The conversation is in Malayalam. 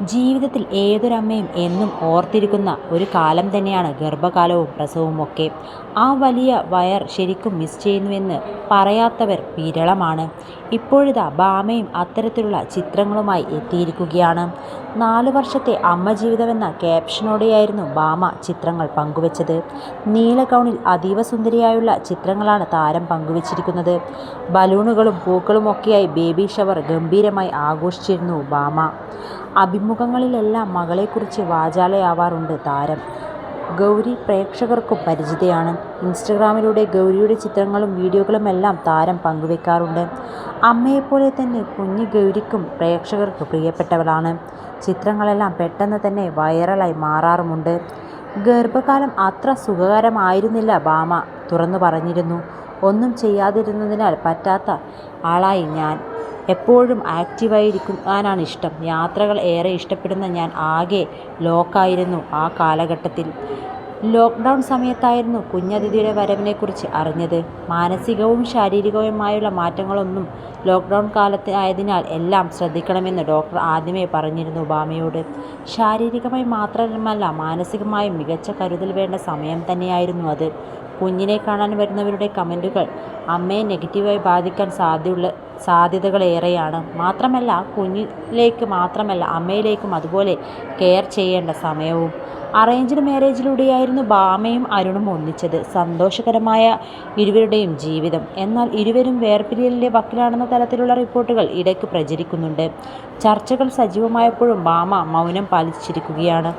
ജീവിതത്തിൽ ഏതൊരമ്മയും എന്നും ഓർത്തിരിക്കുന്ന ഒരു കാലം തന്നെയാണ് ഗർഭകാലവും പ്രസവവുമൊക്കെ. ആ വലിയ വയർ ശരിക്കും മിസ് ചെയ്യുന്നുവെന്ന് പറയാത്തവർ വിരളമാണ്. ഇപ്പോഴിതാ ഭാമയും അത്തരത്തിലുള്ള ചിത്രങ്ങളുമായി എത്തിയിരിക്കുകയാണ്. 4 വർഷത്തെ അമ്മ ജീവിതമെന്ന ക്യാപ്ഷനോടെയായിരുന്നു ഭാമ ചിത്രങ്ങൾ പങ്കുവച്ചത്. നീല ഗൗണിൽ അതീവ സുന്ദരിയായുള്ള ചിത്രങ്ങളാണ് താരം പങ്കുവച്ചിരിക്കുന്നത്. ബലൂണുകളും പൂക്കളുമൊക്കെയായി ബേബി ഷവർ ഗംഭീരമായി ആഘോഷിച്ചിരുന്നു ഭാമ. അഭിമുഖങ്ങളിലെല്ലാം മകളെക്കുറിച്ച് വാചാലയാവാറുണ്ട് താരം. ഗൗരി പ്രേക്ഷകർക്കും പരിചിതയാണ്. ഇൻസ്റ്റഗ്രാമിലൂടെ ഗൗരിയുടെ ചിത്രങ്ങളും വീഡിയോകളുമെല്ലാം താരം പങ്കുവെക്കാറുണ്ട്. അമ്മയെപ്പോലെ തന്നെ കുഞ്ഞ് ഗൗരിക്കും പ്രേക്ഷകർക്ക് പ്രിയപ്പെട്ടവളാണ്. ചിത്രങ്ങളെല്ലാം പെട്ടെന്ന് തന്നെ വൈറലായി മാറാറുമുണ്ട്. ഗർഭകാലം അത്ര സുഖകരമായിരുന്നില്ല ഭാമ തുറന്നു പറഞ്ഞിരുന്നു. ഒന്നും ചെയ്യാതിരുന്നതിനാൽ പറ്റാത്ത ആളായി ഞാൻ. എപ്പോഴും ആക്റ്റീവായിരിക്കാനാണ് ഇഷ്ടം. യാത്രകൾ ഏറെ ഇഷ്ടപ്പെടുന്ന ഞാൻ ആകെ ലോക്കായിരുന്നു ആ കാലഘട്ടത്തിൽ. ലോക്ക്ഡൗൺ സമയത്തായിരുന്നു കുഞ്ഞതിഥിയുടെ വരവിനെക്കുറിച്ച് അറിഞ്ഞത്. മാനസികവും ശാരീരികവുമായുള്ള മാറ്റങ്ങളൊന്നും ലോക്ക്ഡൗൺ കാലത്ത് ആയതിനാൽ എല്ലാം ശ്രദ്ധിക്കണമെന്ന് ഡോക്ടർ ആദ്യമേ പറഞ്ഞിരുന്നു ഭാമയോട്. ശാരീരികമായി മാത്രമല്ല മാനസികമായും മികച്ച കരുതൽ വേണ്ട സമയം തന്നെയായിരുന്നു അത്. കുഞ്ഞിനെ കാണാൻ വരുന്നവരുടെ കമൻറ്റുകൾ അമ്മയെ നെഗറ്റീവായി ബാധിക്കാൻ സാധ്യതകളേറെയാണ്. മാത്രമല്ല കുഞ്ഞിലേക്ക് മാത്രമല്ല അമ്മയിലേക്കും അതുപോലെ കെയർ ചെയ്യേണ്ട സമയവും. അറേഞ്ച്ഡ് മാരേജിലൂടെയായിരുന്നു ഭാമയും അരുണും ഒന്നിച്ചത്. സന്തോഷകരമായ ഇരുവരുടെയും ജീവിതം. എന്നാൽ ഇരുവരും വേർപിരിയലിൻ്റെ വക്കിലാണെന്ന തരത്തിലുള്ള റിപ്പോർട്ടുകൾ ഇടയ്ക്ക് പ്രചരിക്കുന്നുണ്ട്. ചർച്ചകൾ സജീവമായപ്പോഴും ഭാമ മൗനം പാലിച്ചിരിക്കുകയാണ്.